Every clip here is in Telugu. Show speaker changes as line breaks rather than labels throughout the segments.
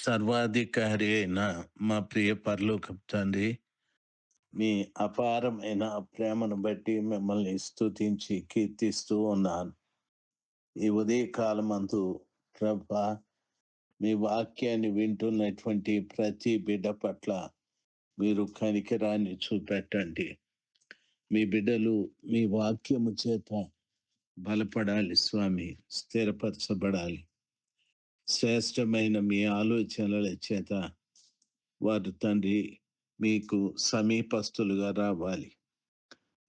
సర్వాధికారి అయిన మా ప్రియ పరలోకపు తండ్రి, మీ అపారమైన ప్రేమను బట్టి మిమ్మల్ని స్తుతించి కీర్తిస్తూ ఉన్నాను. ఈ ఉదయకాలమందు ప్రభా, మీ వాక్యాన్ని వింటున్నటువంటి ప్రతి బిడ్డ పట్ల మీరు కనికరాన్ని చూపెట్టండి. మీ బిడ్డలు మీ వాక్యము చేత బలపడాలి స్వామి, స్థిరపరచబడాలి. శ్రేష్టమైన మీ ఆలోచనల చేత వారు తండ్రి మీకు సమీపస్తులుగా రావాలి.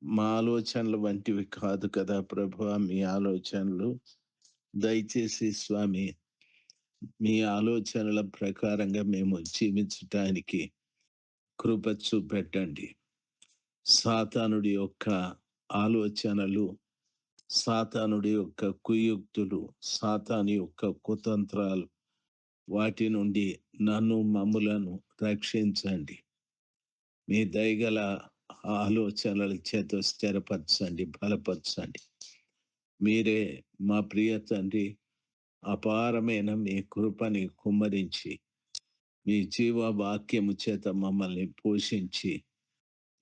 మా ఆలోచనలు వంటివి కాదు కదా ప్రభువా, మీ ఆలోచనలు. దయచేసి స్వామి, మీ ఆలోచనల ప్రకారంగా మేము జీవించటానికి కృప చూపెట్టండి. సాతానుడి యొక్క ఆలోచనలు, సాతానుడి యొక్క కుయుక్తులు, సాతాను యొక్క కుతంత్రాలు, వాటి నుండి నన్ను మమ్ములను రక్షించండి. మీ దయగల ఆలోచనల చేత స్థిరపరచండి, బలపరచండి. మీరే మా ప్రియ తండ్రి, అపారమైన మీ కృపని కుమ్మరించి మీ జీవ వాక్యము చేత మమ్మల్ని పోషించి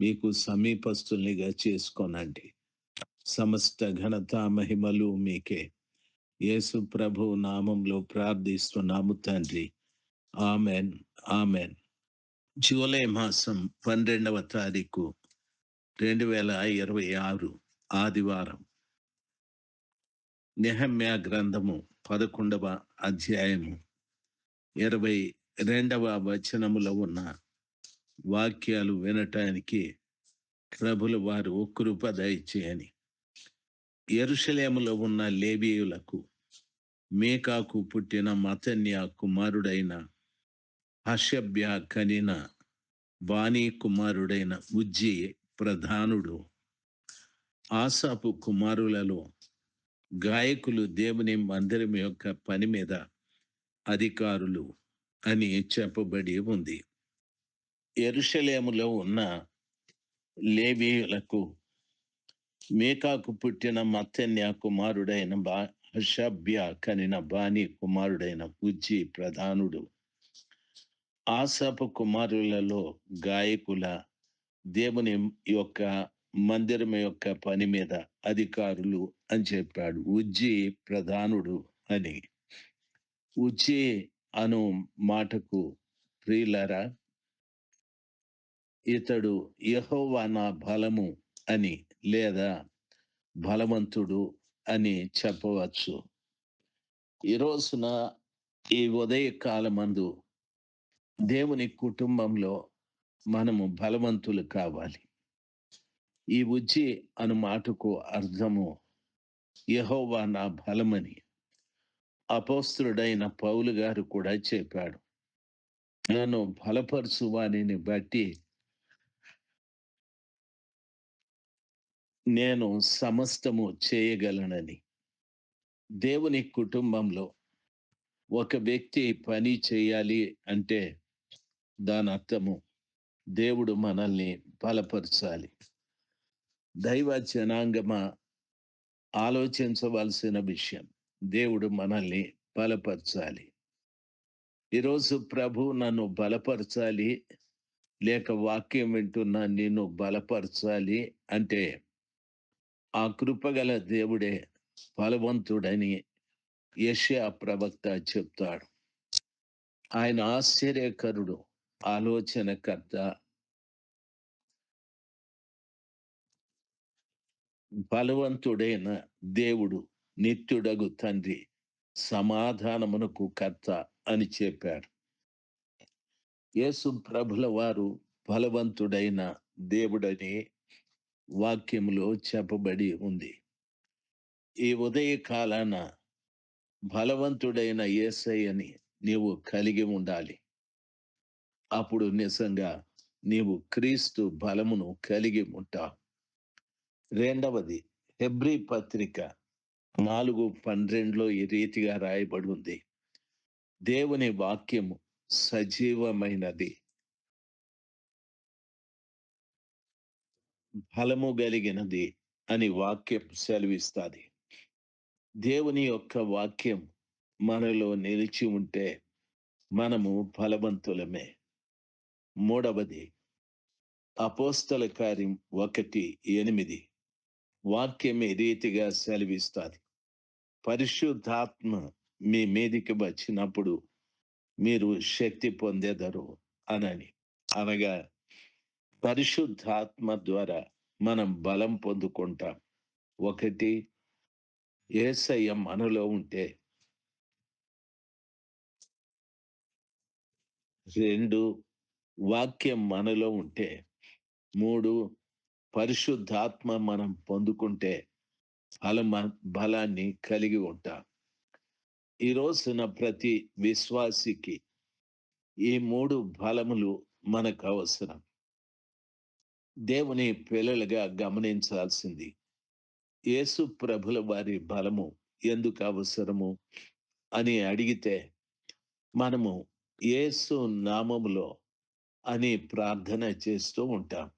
మీకు సమీపస్తుల్నిగా చేసుకోనండి. సమస్త ఘనత మహిమలు మీకే. యేసు ప్రభు నామంలో ప్రార్థిస్తున్నాము తండ్రి. Amen, amen. జూలై మాసం 12వ తారీఖు 2026 ఆదివారం. నెహమ్యా గ్రంథము 11వ అధ్యాయము 22వ వచనములో ఉన్న వాక్యాలు వినటానికి ప్రభుల వారు కృప దయచేయని. యెరూషలేములో ఉన్న లేవీయులకు మీకాకు పుట్టిన మత్తన్యా కుమారుడైన హషబ్యా కనిన బానీ కుమారుడైన ఉజ్జీ ప్రధానుడు. ఆసాపు కుమారులలో గాయకులు దేవుని మందిరం యొక్క పని మీద అధికారులు అని చెప్పబడి ఉంది. యెరూషలేములో ఉన్న లేవీయులకు మీకాకు పుట్టిన మత్తన్యా కుమారుడైన హషబ్యా కనిన బానీ కుమారుడైన ఉజ్జీ ప్రధానుడు. ఆసాపు కుమారులలో గాయకుల దేవుని యొక్క మందిరం యొక్క పని మీద అధికారులు అని చెప్పాడు. ఉజ్జీ ప్రధానుడు అని. ఉజ్జీ అను మాటకు ప్రియులరా, ఇతడు యెహోవా నా బలము అని లేదా బలవంతుడు అని చెప్పవచ్చు. ఈ రోజున ఈ ఉదయకాలమందు దేవుని కుటుంబంలో మనము బలవంతులు కావాలి. ఈ ఉజ్జీ అను మాటకు అర్థము యెహోవా నా బలమని అపోస్తలుడైన పౌలు గారు కూడా చెప్పాడు. నన్ను బలపరచు వానిని బట్టి నేను సమస్తము చేయగలనని. దేవుని కుటుంబంలో ఒక వ్యక్తి పని చేయాలి అంటే దాని అర్థము దేవుడు మనల్ని బలపరచాలి. దైవ జనాంగమా, ఆలోచించవలసిన విషయం, దేవుడు మనల్ని బలపరచాలి. ఈరోజు ప్రభు నన్ను బలపరచాలి, లేక వాక్యం వింటున్నా నిన్ను బలపరచాలి అంటే ఆ కృపగల దేవుడే బలవంతుడని యెషయా ప్రవక్త చెప్తాడు. ఆయన ఆశ్చర్యకరుడు, ఆలోచనకర్త, బలవంతుడైన దేవుడు, నిత్యుడగు తండ్రి, సమాధానమునకు కర్త అని చెప్పాడు. యేసు ప్రభుల వారు బలవంతుడైన దేవుడని వాక్యములో చెప్పబడి ఉంది. ఈ ఉదయ కాలాన బలవంతుడైన యేసయ్యని నీవు కలిగి ఉండాలి. అప్పుడు నిజంగా నీవు క్రీస్తు బలమును కలిగి ఉంటావు. రెండవది, హెబ్రీ పత్రిక 4:12లో ఈ రీతిగా రాయబడి ఉంది. దేవుని వాక్యము సజీవమైనది, బలము కలిగినది అని వాక్యం సెలవిస్తుంది. దేవుని యొక్క వాక్యం మనలో నిలిచి ఉంటే మనము ఫలవంతులమే. మూడవది అపోస్తల కార్యం 1:8 వాక్యం ఈ రీతిగా సెలవిస్తాది. పరిశుద్ధాత్మ మీ మీదికి వచ్చినప్పుడు మీరు శక్తి పొందెదరు అనని. అనగా పరిశుద్ధాత్మ ద్వారా మనం బలం పొందుకుంటాం. ఒకటి, యేసయ్య మనలో ఉంటే. 2, వాక్యం మనలో ఉంటే. 3, పరిశుద్ధాత్మ మనం పొందుకుంటే బలమ బలాన్ని కలిగి ఉంటాం. ఈ రోజున ప్రతి విశ్వాసికి ఈ 3 బలములు మనకు అవసరం. దేవుని పిల్లలుగా గమనించాల్సింది. యేసు ప్రభుల వారి బలము ఎందుకు అవసరము అని అడిగితే, మనము యేసు నామములో అని ప్రార్థన చేస్తూ ఉంటాం.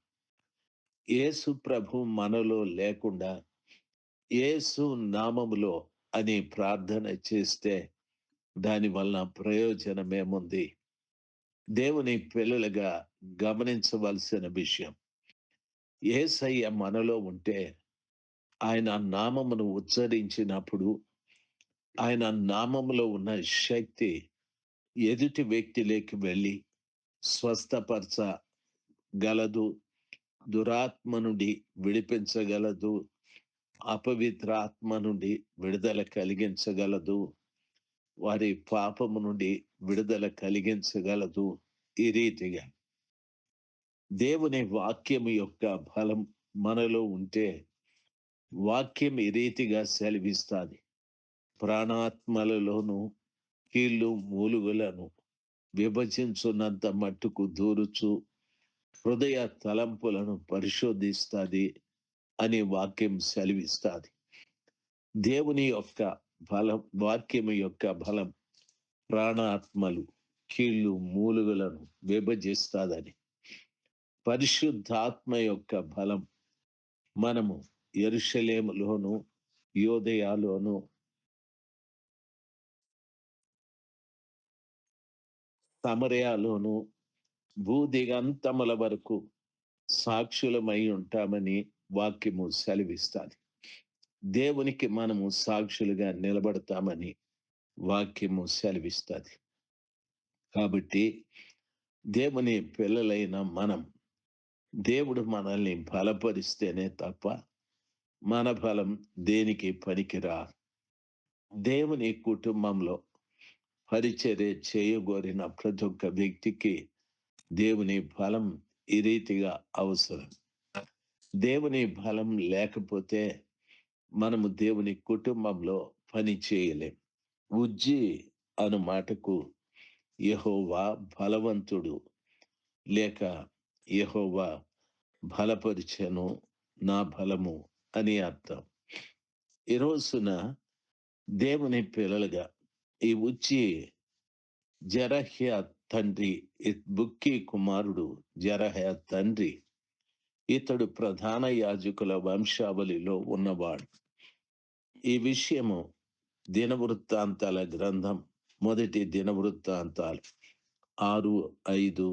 యేసు ప్రభు మనలో లేకుండా యేసు నామములో అని ప్రార్థన చేస్తే దాని వలన ప్రయోజనమేముంది? దేవుని పిల్లలుగా గమనించవలసిన విషయం. యేసయ్య మనలో ఉంటే ఆయన నామమును ఉచ్చరించినప్పుడు ఆయన నామములో ఉన్న శక్తి ఎదుటి వ్యక్తిలోకి వెళ్ళి స్వస్థపరచగలదు, దురాత్మ నుండి విడిపించగలదు, అపవిత్రాత్మ నుండి విడుదల కలిగించగలదు, వారి పాపము నుండి విడుదల కలిగించగలదు. ఈ రీతిగా దేవుని వాక్యము యొక్క బలం మనలో ఉంటే వాక్యం ఈ రీతిగా సెలవిస్తాది. ప్రాణాత్మలలోను కీళ్ళు మూలుగులను విభజించున్నంత మట్టుకు దూరుచు హృదయ తలంపులను పరిశోధిస్తాది అని వాక్యం సెలవిస్తాది. దేవుని యొక్క బలం, వాక్యము యొక్క బలం ప్రాణాత్మలు కీళ్ళు మూలుగులను విభజిస్తాదని. పరిశుద్ధాత్మ యొక్క బలం మనము యెరూషలేములోను యూదయలోను సమరయలోను భూదిగంతముల వరకు సాక్షులమై ఉంటామని వాక్యము సెలవిస్తాది. దేవునికి మనము సాక్షులుగా నిలబడతామని వాక్యము సెలవిస్తాది. కాబట్టి దేవుని పిల్లలైన మనం దేవుడు మనల్ని బలపరిస్తేనే తప్ప మన బలం దేనికి పనికిరా. దేవుని కుటుంబంలో పరిచర్య చేయగోరిన ప్రతి ఒక్క వ్యక్తికి దేవుని బలం ఈ రీతిగా అవసరం. దేవుని బలం లేకపోతే మనము దేవుని కుటుంబంలో పని చేయలేం. ఉజ్జి అను మాటకు యెహోవా బలవంతుడు లేక యెహోవా బలపరిచెను నా బలము అని అర్థం. ఈ రోజున దేవుని పిల్లలుగా ఈ ఉజ్జి జెరహ్య తండ్రి, బుక్కి కుమారుడు జెరహ్య తండ్రి. ఇతడు ప్రధాన యాజకుల వంశావళిలో ఉన్నవాడు. ఈ విషయము దినవృత్తాంతాల గ్రంథం, మొదటి దినవృత్తాంతాలు 6:5,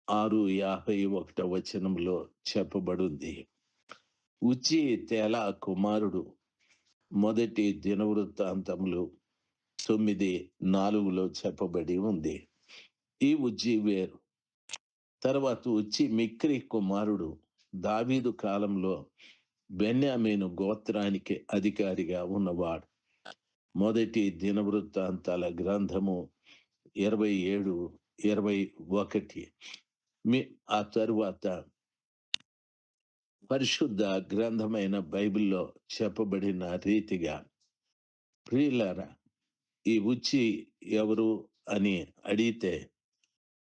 6:51 చెప్పబడింది. ఉజ్జి తేలా కుమారుడు. మొదటి దినవృత్తాంతములు 9:4 చెప్పబడి ఉంది. ఈ ఉజ్జి వేరు. తర్వాత ఉజ్జి మిక్రి కుమారుడు. దావీదు కాలంలో బెన్యామీను గోత్రానికి అధికారిగా ఉన్నవాడు. మొదటి దినవృత్తాంతాల గ్రంథము 27:21. ఆ తరువాత పరిశుద్ధ గ్రంథమైన బైబిల్లో చెప్పబడిన రీతిగా, ప్రియులారా, ఈ ఉజ్జి ఎవరు అని అడిగితే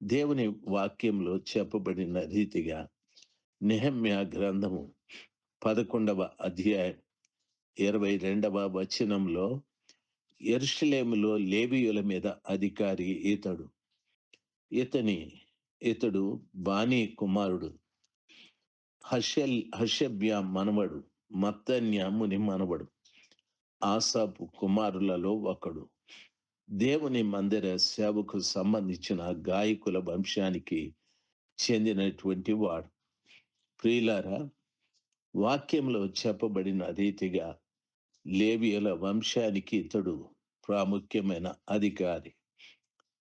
దేవుని వాక్యంలో చెప్పబడిన రీతిగా నెహెమ్యా గ్రంథము 11వ అధ్యాయం 22 యెరూషలేములో లేవీయుల మీద అధికారి ఇతడు. ఇతడు బానీ కుమారుడు. హషబ్యా మనవడు. మత్తన్యా ముని మనవడు. ఆసాపు కుమారులలో ఒకడు. దేవుని మందిర సేవకు సంబంధించిన గాయకుల వంశానికి చెందినటువంటి వాడు. ప్రియులారా, వాక్యంలో చెప్పబడిన రీతిగా లేవియుల వంశానికి ఇతడు ప్రాముఖ్యమైన అధికారి.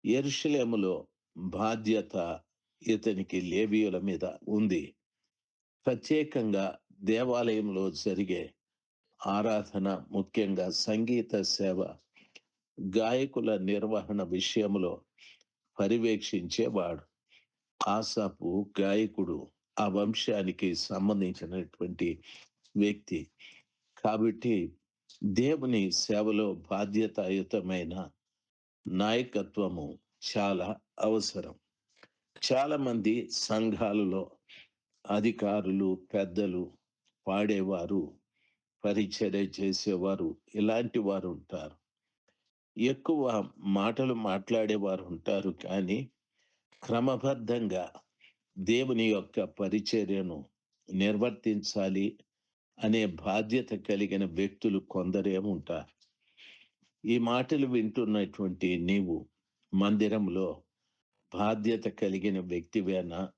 యెరూషలేములో బాధ్యత ఇతనికి లేవియుల మీద ఉంది. ప్రత్యేకంగా దేవాలయంలో జరిగే ఆరాధన, ముఖ్యంగా సంగీత సేవ, గాయకుల నిర్వహణ విషయంలో పర్యవేక్షించేవాడు. ఆసాపు గాయకుడు, ఆ వంశానికి సంబంధించినటువంటి వ్యక్తి. కాబట్టి దేవుని సేవలో బాధ్యతాయుతమైన నాయకత్వము చాలా అవసరం. చాలా మంది సంఘాలలో అధికారులు, పెద్దలు, పాడేవారు, పరిచర్య చేసేవారు, ఇలాంటి వారు ఉంటారు. ఎక్కువ మాటలు మాట్లాడేవారు ఉంటారు, కానీ క్రమబద్ధంగా దేవుని యొక్క పరిచర్యను నిర్వర్తించాలి అనే బాధ్యత కలిగిన వ్యక్తులు కొందరే ఉంటారు. ఈ మాటలు వింటున్నటువంటి నీవు మందిరంలో బాధ్యత కలిగిన వ్యక్తివేనా,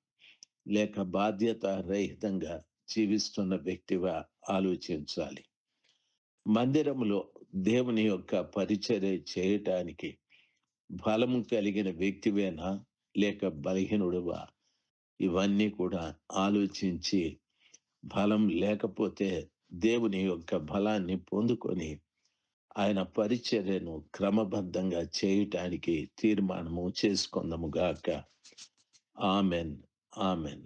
లేక బాధ్యత రహితంగా జీవిస్తున్న వ్యక్తివా ఆలోచించాలి. మందిరంలో దేవుని యొక్క పరిచర్య చేయటానికి బలము కలిగిన వ్యక్తివేనా, లేక బలహీనుడువా? ఇవన్నీ కూడా ఆలోచించి, బలం లేకపోతే దేవుని యొక్క బలాన్ని పొందుకొని ఆయన పరిచర్యను క్రమబద్ధంగా చేయటానికి తీర్మానము చేసుకుందాము గాక. ఆమెన్. ఆమెన్.